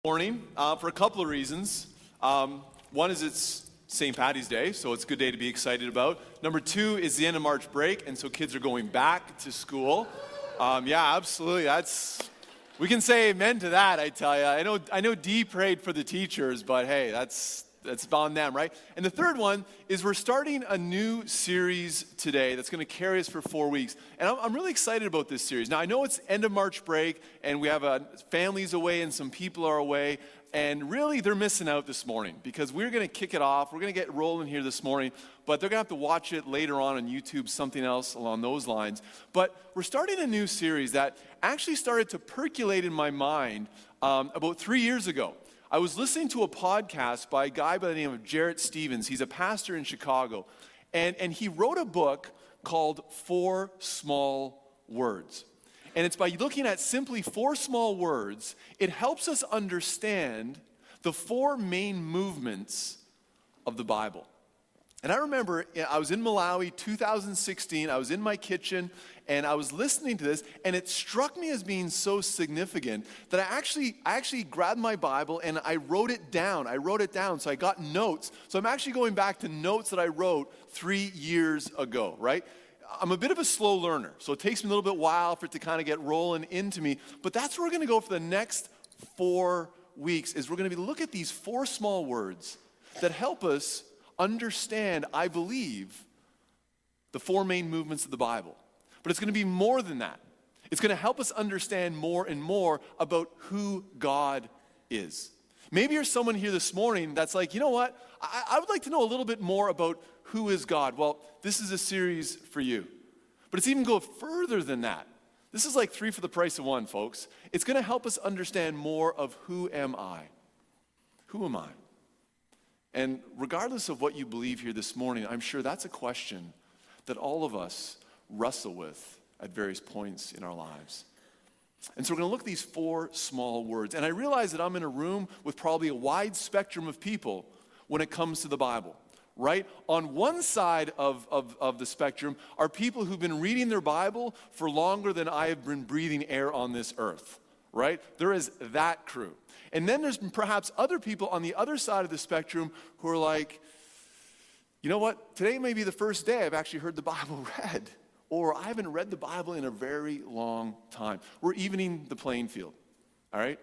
Morning for a couple of reasons. One is it's St. Paddy's Day, so it's a good day to be excited about. Number two is the end of March break, and so kids are going back to school. Yeah, absolutely. We can say amen to that, I tell you. I know Dee prayed for the teachers, but hey, that's on them, right? And the third one is we're starting a new series today that's going to carry us for 4 weeks. And I'm really excited about this series. Now, I know it's end of March break, and we have families away and some people are away. And really, they're missing out this morning because we're going to kick it off. We're going to get rolling here this morning, but they're going to have to watch it later on YouTube, something else along those lines. But we're starting a new series that actually started to percolate in my mind about 3 years ago. I was listening to a podcast by a guy by the name of Jarrett Stevens. He's a pastor in Chicago. And he wrote a book called 4 Small Words. And it's by looking at simply 4 small words, it helps us understand the 4 main movements of the Bible. And I remember I was in Malawi, 2016. I was in my kitchen, and I was listening to this, and it struck me as being so significant that I actually grabbed my Bible and I wrote it down. So I got notes. So I'm actually going back to notes that I wrote 3 years ago, right? I'm a bit of a slow learner, so it takes me a little bit while for it to kind of get rolling into me. But that's where we're going to go for the next 4 weeks, is we're going to look at these 4 small words that help us understand, I believe, the 4 main movements of the Bible. But it's going to be more than that. It's going to help us understand more and more about who God is. Maybe you're someone here this morning that's like, you know what? I would like to know a little bit more about who is God. Well, this is a series for you. But it's even go further than that. This is like 3 for the price of 1, folks. It's going to help us understand more of who am I? Who am I? And regardless of what you believe here this morning, I'm sure that's a question that all of us wrestle with at various points in our lives. And so we're going to look at these 4 small words. And I realize that I'm in a room with probably a wide spectrum of people when it comes to the Bible, right? On one side of the spectrum are people who've been reading their Bible for longer than I have been breathing air on this earth, right? There is that crew. And then there's perhaps other people on the other side of the spectrum who are like, you know what? Today may be the first day I've actually heard the Bible read. Or I haven't read the Bible in a very long time. We're evening the playing field, all right?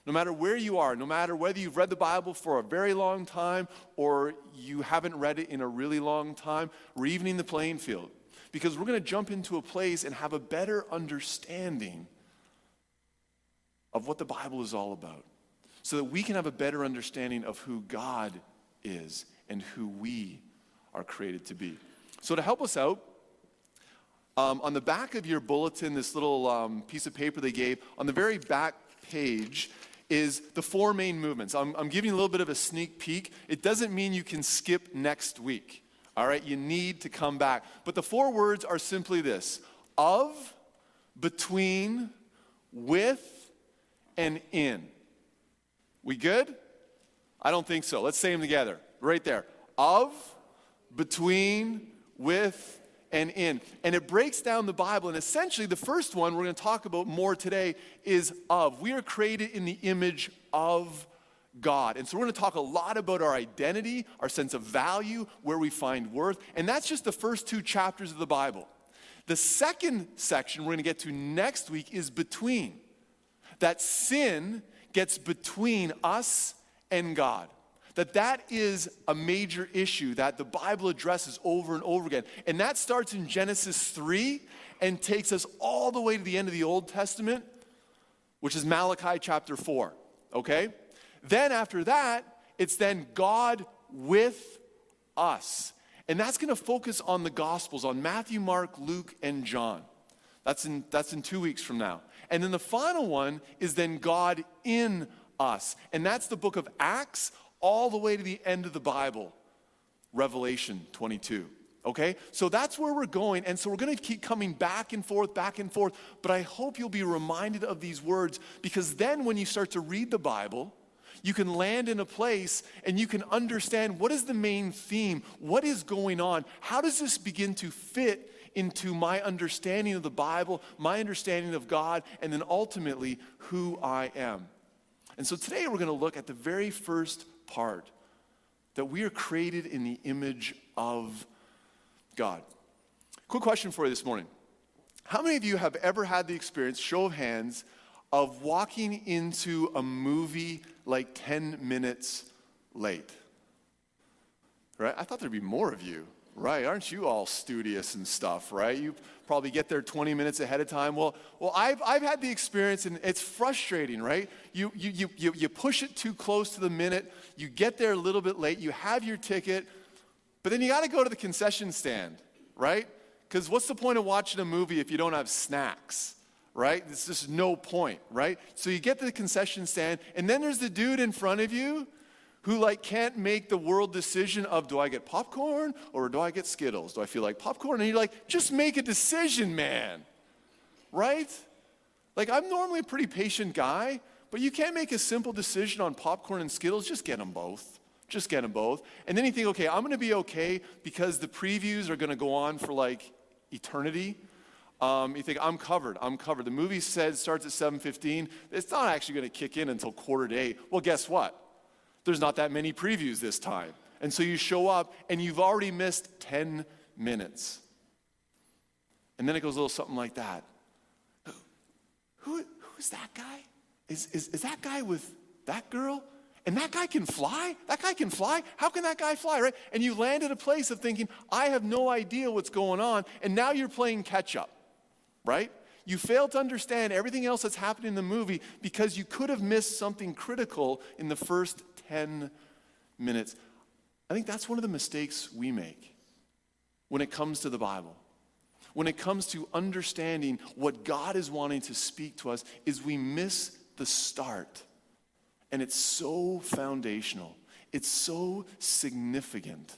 No matter where you are, no matter whether you've read the Bible for a very long time or you haven't read it in a really long time, we're evening the playing field. Because we're going to jump into a place and have a better understanding of what the Bible is all about. So that we can have a better understanding of who God is and who we are created to be. So to help us out, on the back of your bulletin, this little piece of paper they gave, on the very back page is the 4 main movements. I'm giving you a little bit of a sneak peek. It doesn't mean you can skip next week, all right? You need to come back. But the 4 words are simply this: of, between, with, and in. We good? I don't think so. Let's say them together. Right there. Of, between, with, and in. And it breaks down the Bible. And essentially, the first one we're going to talk about more today is of. We are created in the image of God. And so we're going to talk a lot about our identity, our sense of value, where we find worth. And that's just the first 2 chapters of the Bible. The second section we're going to get to next week is between. That sin gets between us and God. That is a major issue that the Bible addresses over and over again. And that starts in Genesis 3 and takes us all the way to the end of the Old Testament, which is Malachi chapter 4, okay? Then after that, it's then God with us. And that's going to focus on the Gospels, on Matthew, Mark, Luke, and John. That's in 2 weeks from now. And then the final one is then God in us. And that's the book of Acts all the way to the end of the Bible, Revelation 22. Okay? So that's where we're going. And so we're going to keep coming back and forth. But I hope you'll be reminded of these words, because then when you start to read the Bible, you can land in a place and you can understand what is the main theme, what is going on, how does this begin to fit into my understanding of the Bible, my understanding of God, and then ultimately who I am. And so today we're going to look at the very first part, that we are created in the image of God. Quick question for you this morning. How many of you have ever had the experience, show of hands, of walking into a movie like 10 minutes late? Right? I thought there'd be more of you. Right, aren't you all studious and stuff, right? You probably get there 20 minutes ahead of time. Well, I've had the experience, and it's frustrating, right? You push it too close to the minute, you get there a little bit late, you have your ticket, but then you got to go to the concession stand, right? Because what's the point of watching a movie if you don't have snacks, right? There's just no point, right? So you get to the concession stand, and then there's the dude in front of you who can't make the world decision of, do I get popcorn or do I get Skittles? Do I feel like popcorn? And you're like, just make a decision, man, right? I'm normally a pretty patient guy, but you can't make a simple decision on popcorn and Skittles. Just get them both. Just get them both. And then you think, okay, I'm going to be okay because the previews are going to go on for eternity. You think, I'm covered. The movie starts at 7:15. It's not actually going to kick in until 7:45. Well, guess what? There's not that many previews this time. And so you show up and you've already missed 10 minutes. And then it goes a little something like that. Who is that guy? Is that guy with that girl? And that guy can fly? That guy can fly? How can that guy fly, right? And you land at a place of thinking, I have no idea what's going on, and now you're playing catch up, right? You fail to understand everything else that's happening in the movie because you could have missed something critical in the first 10 minutes. I think that's one of the mistakes we make when it comes to the Bible. When it comes to understanding what God is wanting to speak to us, is we miss the start. And it's so foundational. It's so significant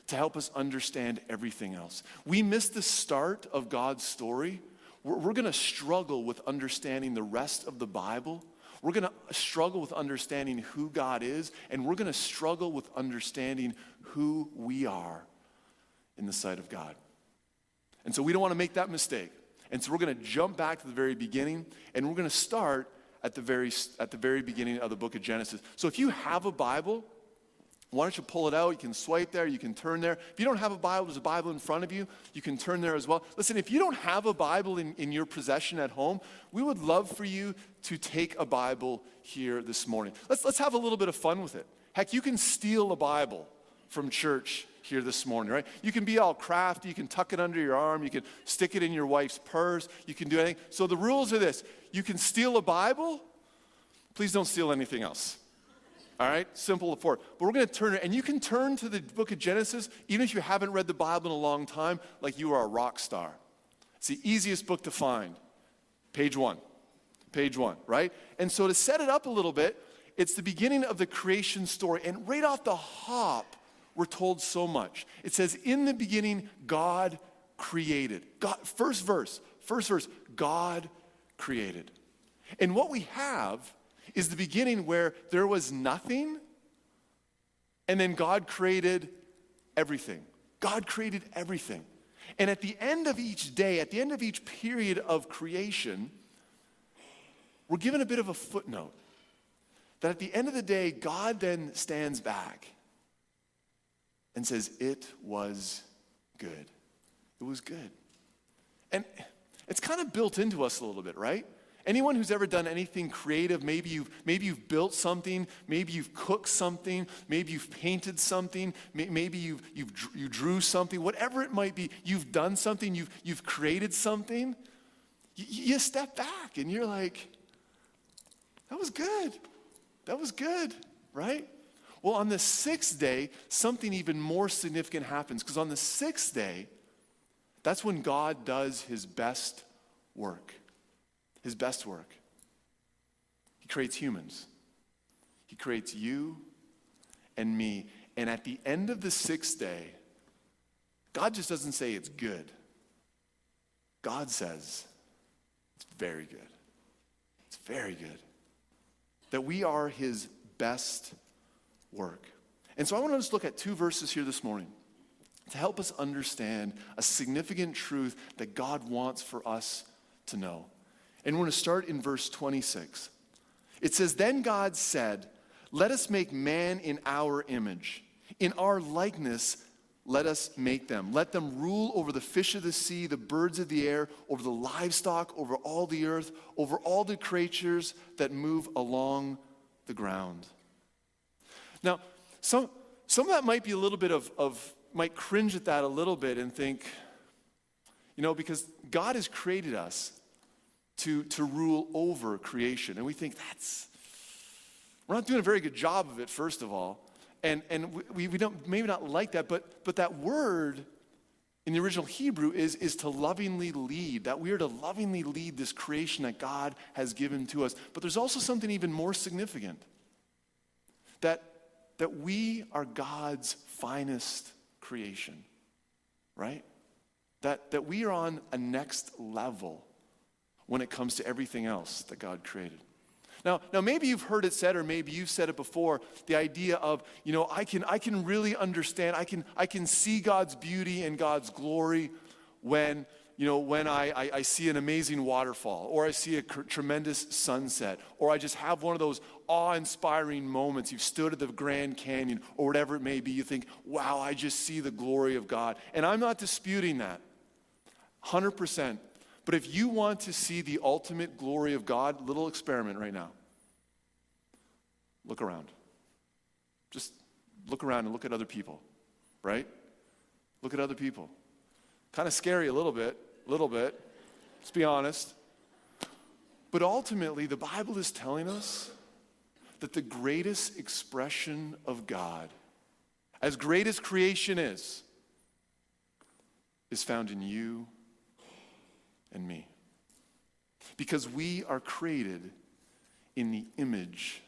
to help us understand everything else. We miss the start of God's story. We're going to struggle with understanding the rest of the Bible. We're going to struggle with understanding who God is, and we're going to struggle with understanding who we are in the sight of God. And so we don't want to make that mistake. And so we're going to jump back to the very beginning, and we're going to start at the very beginning of the book of Genesis. So if you have a Bible, why don't you pull it out? You can swipe there, you can turn there. If you don't have a Bible, there's a Bible in front of you. You can turn there as well. Listen, if you don't have a Bible in your possession at home, we would love for you to take a Bible here this morning. Let's have a little bit of fun with it. Heck, you can steal a Bible from church here this morning, right? You can be all crafty. You can tuck it under your arm. You can stick it in your wife's purse. You can do anything. So the rules are this. You can steal a Bible. Please don't steal anything else. All right? Simple to afford. But we're going to turn it, and you can turn to the book of Genesis, even if you haven't read the Bible in a long time, like you are a rock star. It's the easiest book to find. Page one, right? And so to set it up a little bit, it's the beginning of the creation story. And right off the hop, we're told so much. It says, in the beginning, God created. God, first verse, God created. And what we have is the beginning where there was nothing, and then God created everything. God created everything. And at the end of each day, at the end of each period of creation, we're given a bit of a footnote. That at the end of the day, God then stands back and says, it was good. It was good. And it's kind of built into us a little bit, right? Anyone who's ever done anything creative, maybe you've built something, maybe you've cooked something, maybe you've painted something, maybe you drew something, whatever it might be, you've done something, you've created something. You step back and you're like, that was good. That was good, right? Well, on the sixth day, something even more significant happens, because on the sixth day, that's when God does his best work. His best work. He creates humans. He creates you and me. And at the end of the sixth day, God just doesn't say it's good. God says it's very good. It's very good. That we are his best work. And so I want to just look at two verses here this morning to help us understand a significant truth that God wants for us to know. And we're going to start in verse 26. It says, then God said, let us make man in our image. In our likeness, let us make them. Let them rule over the fish of the sea, the birds of the air, over the livestock, over all the earth, over all the creatures that move along the ground. Now, some of that might be a little bit might cringe at that a little bit and think, because God has created us to rule over creation. And we think we're not doing a very good job of it, first of all. And we don't, maybe not like that, but that word in the original Hebrew is to lovingly lead, that we are to lovingly lead this creation that God has given to us. But there's also something even more significant, that we are God's finest creation, right? That we are on a next level when it comes to everything else that God created. Now maybe you've heard it said, or maybe you've said it before, the idea of, I can really understand, I can see God's beauty and God's glory when I see an amazing waterfall, or I see a tremendous sunset, or I just have one of those awe-inspiring moments. You've stood at the Grand Canyon, or whatever it may be. You think, wow, I just see the glory of God. And I'm not disputing that, 100%. But if you want to see the ultimate glory of God, little experiment right now. Look around. Just look around and look at other people, right? Look at other people. Kind of scary a little bit. Let's be honest. But ultimately, the Bible is telling us that the greatest expression of God, as great as creation is found in you and me. Because we are created in the image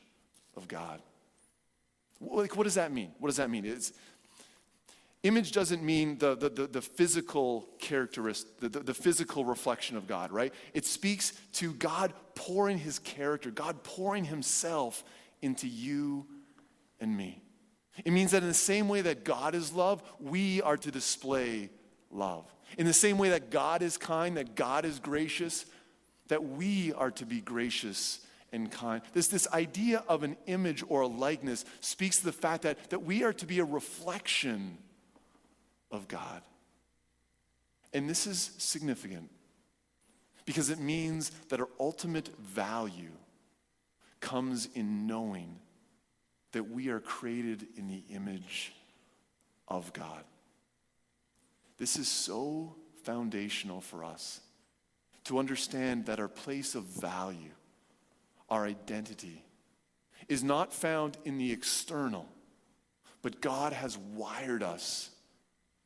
of God. What does that mean? What does that mean? Image doesn't mean the physical characteristic, the physical reflection of God, right? It speaks to God pouring his character, God pouring himself into you and me. It means that in the same way that God is love, we are to display love. In the same way that God is kind, that God is gracious, that we are to be gracious and kind. This idea of an image or a likeness speaks to the fact that we are to be a reflection of God. And this is significant because it means that our ultimate value comes in knowing that we are created in the image of God. This is so foundational for us to understand that our place of value, our identity, is not found in the external, but God has wired us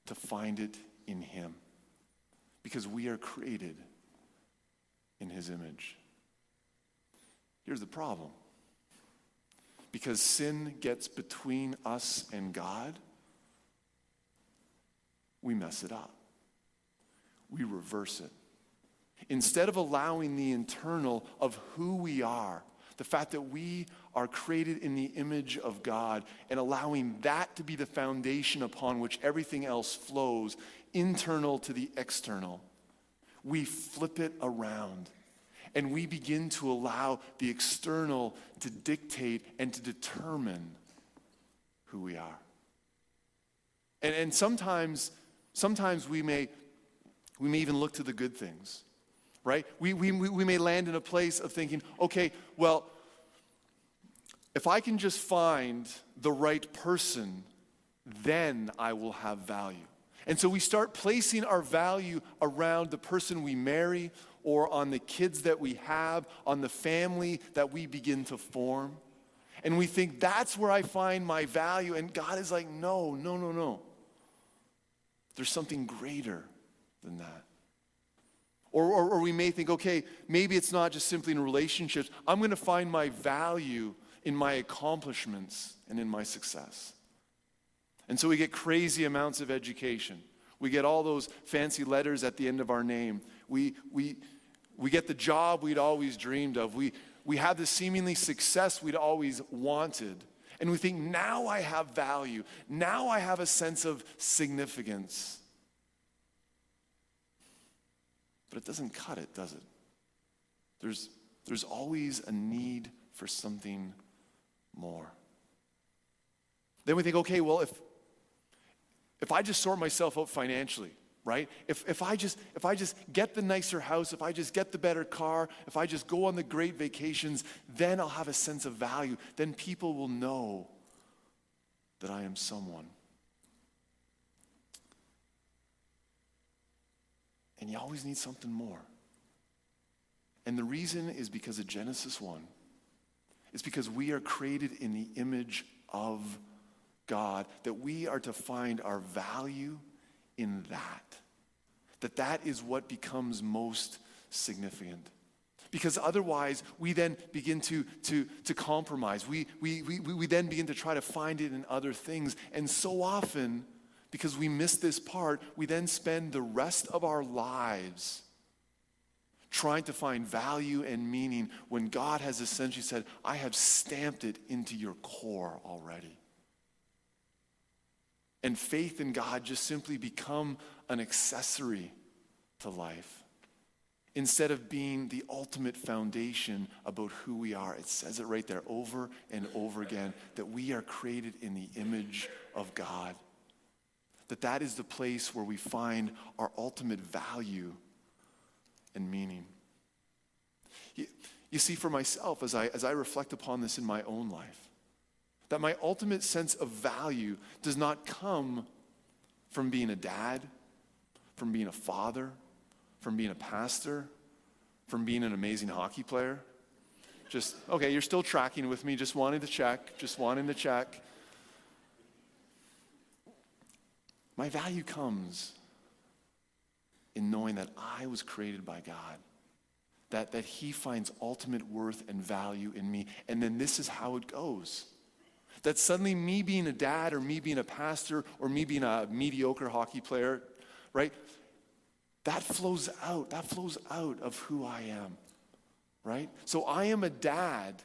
to find it in him because we are created in his image. Here's the problem. Because sin gets between us and God, we mess it up. We reverse it. Instead of allowing the internal of who we are, the fact that we are created in the image of God, and allowing that to be the foundation upon which everything else flows, internal to the external, we flip it around. And we begin to allow the external to dictate and to determine who we are. And sometimes we may even look to the good things, right? We may land in a place of thinking, okay, well, if I can just find the right person, then I will have value. And so we start placing our value around the person we marry, or on the kids that we have, on the family that we begin to form. And we think that's where I find my value. And God is like, no. There's something greater than that. Or we may think, okay, maybe it's not just simply in relationships. I'm going to find my value in my accomplishments and in my success. And so we get crazy amounts of education. We get all those fancy letters at the end of our name. We get the job we'd always dreamed of. We have the seemingly success we'd always wanted. And we think, now I have value. Now I have a sense of significance. But it doesn't cut it, does it? There's always a need for something more. Then we think, okay, well, if I just sort myself out financially, right? If I just get the nicer house, if I just get the better car, if I just go on the great vacations, then I'll have a sense of value. Then people will know that I am someone. And you always need something more. And the reason is because of Genesis 1. It's because we are created in the image of God, that we are to find our value in that is what becomes most significant. Because otherwise, we then begin to compromise. We then begin to try to find it in other things. And so often, because we miss this part, we then spend the rest of our lives trying to find value and meaning when God has essentially said, I have stamped it into your core already. And faith in God just simply become an accessory to life instead of being the ultimate foundation about who we are. It says it right there over and over again, that we are created in the image of God. That is the place where we find our ultimate value and meaning. You see, for myself, as I reflect upon this in my own life, that my ultimate sense of value does not come from being a dad, from being a father, from being a pastor, from being an amazing hockey player. Just, okay, you're still tracking with me, just wanting to check. My value comes in knowing that I was created by God, that he finds ultimate worth and value in me, and then this is how it goes. That suddenly me being a dad or me being a pastor or me being a mediocre hockey player, right? That flows out of who I am, right? So I am a dad.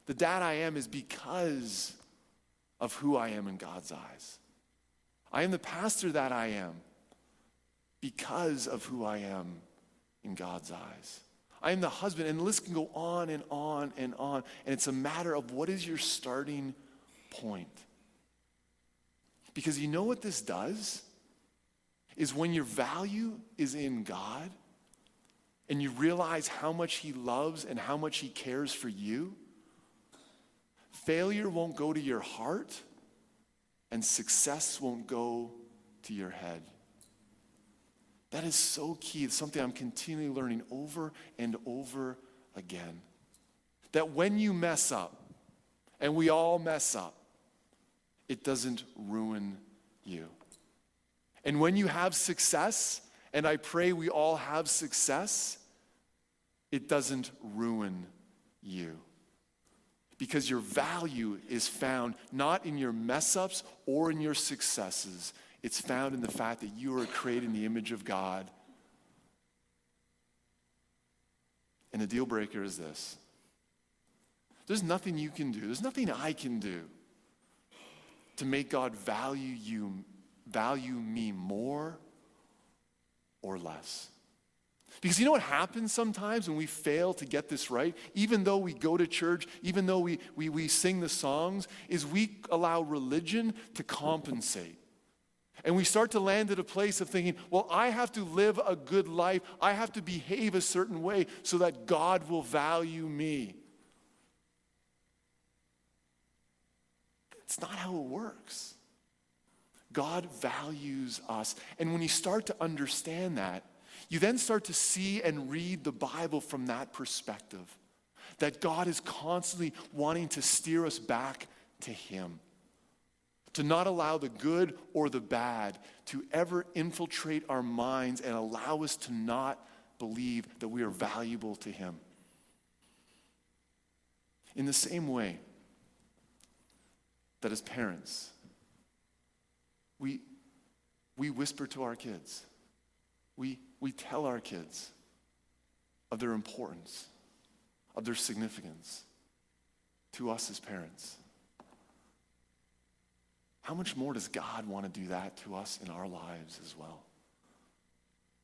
The dad I am is because of who I am in God's eyes. I am the pastor that I am because of who I am in God's eyes. I am the husband, and the list can go on and on and on. And it's a matter of what is your starting point. Because you know what this does? Is when your value is in God and you realize how much he loves and how much he cares for you, failure won't go to your heart and success won't go to your head. That is so key. It's something I'm continually learning over and over again. That when you mess up, and we all mess up, it doesn't ruin you. And when you have success, and I pray we all have success, it doesn't ruin you. Because your value is found not in your mess-ups or in your successes. It's found in the fact that you are created in the image of God. And the deal breaker is this. There's nothing you can do. There's nothing I can do to make God value me more or less. Because you know what happens sometimes when we fail to get this right? Even though we go to church, even though we sing the songs, is we allow religion to compensate. And we start to land at a place of thinking, well, I have to live a good life. I have to behave a certain way so that God will value me. It's not how it works. God values us. And when you start to understand that, you then start to see and read the Bible from that perspective. That God is constantly wanting to steer us back to him. To not allow the good or the bad to ever infiltrate our minds and allow us to not believe that we are valuable to him. In the same way that as parents, we whisper to our kids. We tell our kids of their importance, of their significance to us as parents. How much more does God want to do that to us in our lives as well?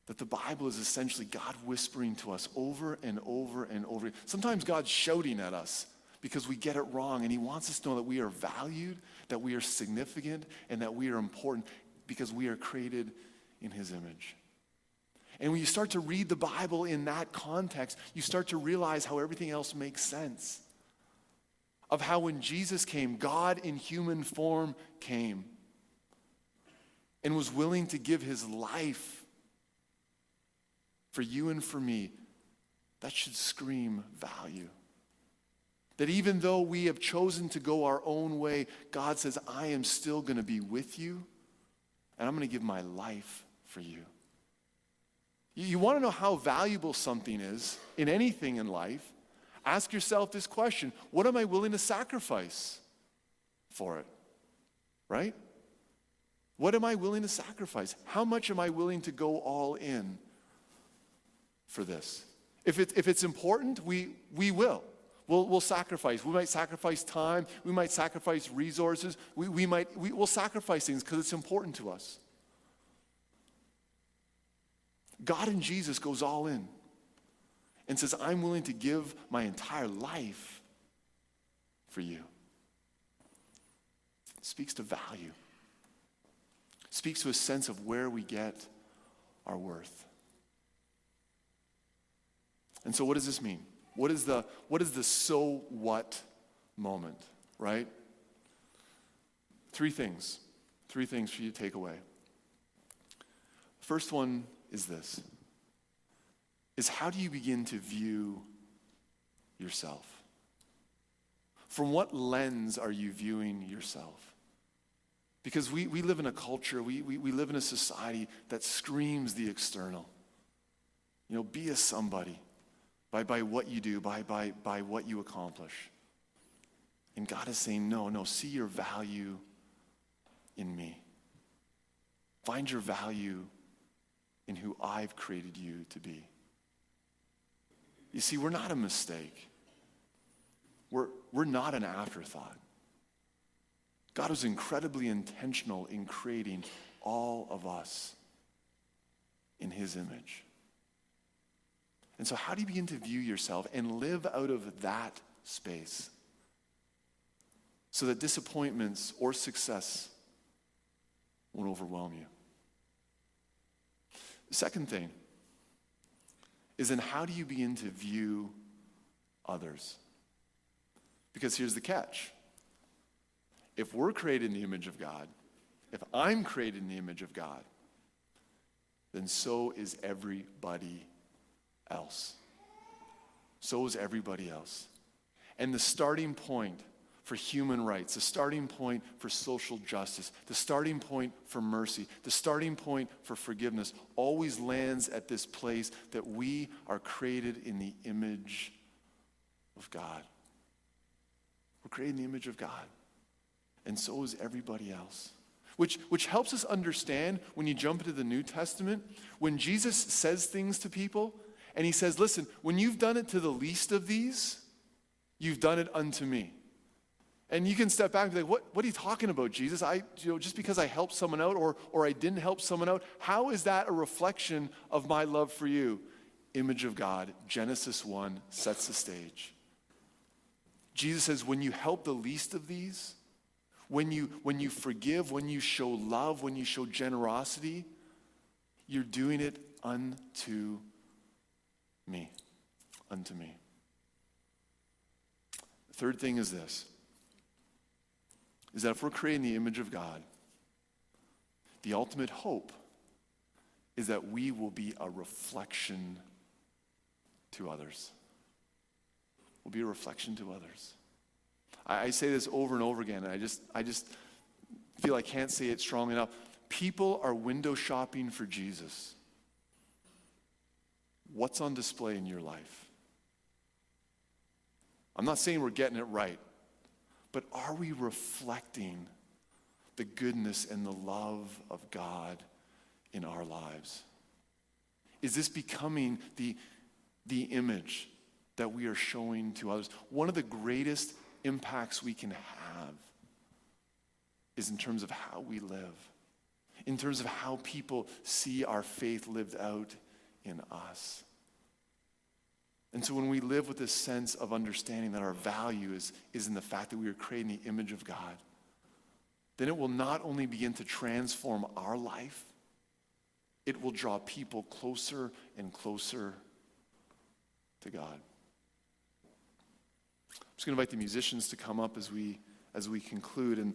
That the Bible is essentially God whispering to us over and over and over. Sometimes God's shouting at us, because we get it wrong. And he wants us to know that we are valued, that we are significant, and that we are important because we are created in his image. And when you start to read the Bible in that context, you start to realize how everything else makes sense. Of how when Jesus came, God in human form came and was willing to give his life for you and for me. That should scream value. That even though we have chosen to go our own way, God says, I am still going to be with you, and I'm going to give my life for you. You want to know how valuable something is in anything in life? Ask yourself this question: what am I willing to sacrifice for it? Right? What am I willing to sacrifice? How much am I willing to go all in for this? If it's important, we will. We'll sacrifice. We might sacrifice time. We might sacrifice resources. We'll sacrifice things because it's important to us. God in Jesus goes all in and says, I'm willing to give my entire life for you. It speaks to value. It speaks to a sense of where we get our worth. And so what does this mean? What is the so what moment, right? Three things for you to take away. First one is this, is how do you begin to view yourself? From what lens are you viewing yourself? Because we live in a culture, we live in a society that screams the external. You know, be a somebody by what you do, by what you accomplish. And God is saying, no, see your value in me. Find your value in who I've created you to be. You see, we're not a mistake. We're not an afterthought. God was incredibly intentional in creating all of us in his image. And so how do you begin to view yourself and live out of that space so that disappointments or success won't overwhelm you? The second thing is then how do you begin to view others? Because here's the catch. If we're created in the image of God, if I'm created in the image of God, then so is everybody else. So is everybody else. And the starting point for human rights, the starting point for social justice, the starting point for mercy, the starting point for forgiveness always lands at this place that we are created in the image of God. We're created in the image of God. And so is everybody else. Which helps us understand when you jump into the New Testament, when Jesus says things to people, and he says, listen, when you've done it to the least of these, you've done it unto me. And you can step back and be like, what are you talking about, Jesus? Just because I helped someone out or I didn't help someone out, how is that a reflection of my love for you? Image of God, Genesis 1 sets the stage. Jesus says, when you help the least of these, when you forgive, when you show love, when you show generosity, you're doing it unto me. Unto me. The third thing is this, is that if we're creating the image of God, the ultimate hope is that we will be a reflection to others. We'll be a reflection to others. I say this over and over again, and I just feel I can't say it strong enough. People are window shopping for Jesus. What's on display in your life? I'm not saying we're getting it right, but are we reflecting the goodness and the love of God in our lives? Is this becoming the image that we are showing to others? One of the greatest impacts we can have is in terms of how we live, in terms of how people see our faith lived out in us. And so when we live with this sense of understanding that our value is in the fact that we are created in the image of God, then it will not only begin to transform our life, it will draw people closer and closer to God. I'm just going to invite the musicians to come up as we conclude. And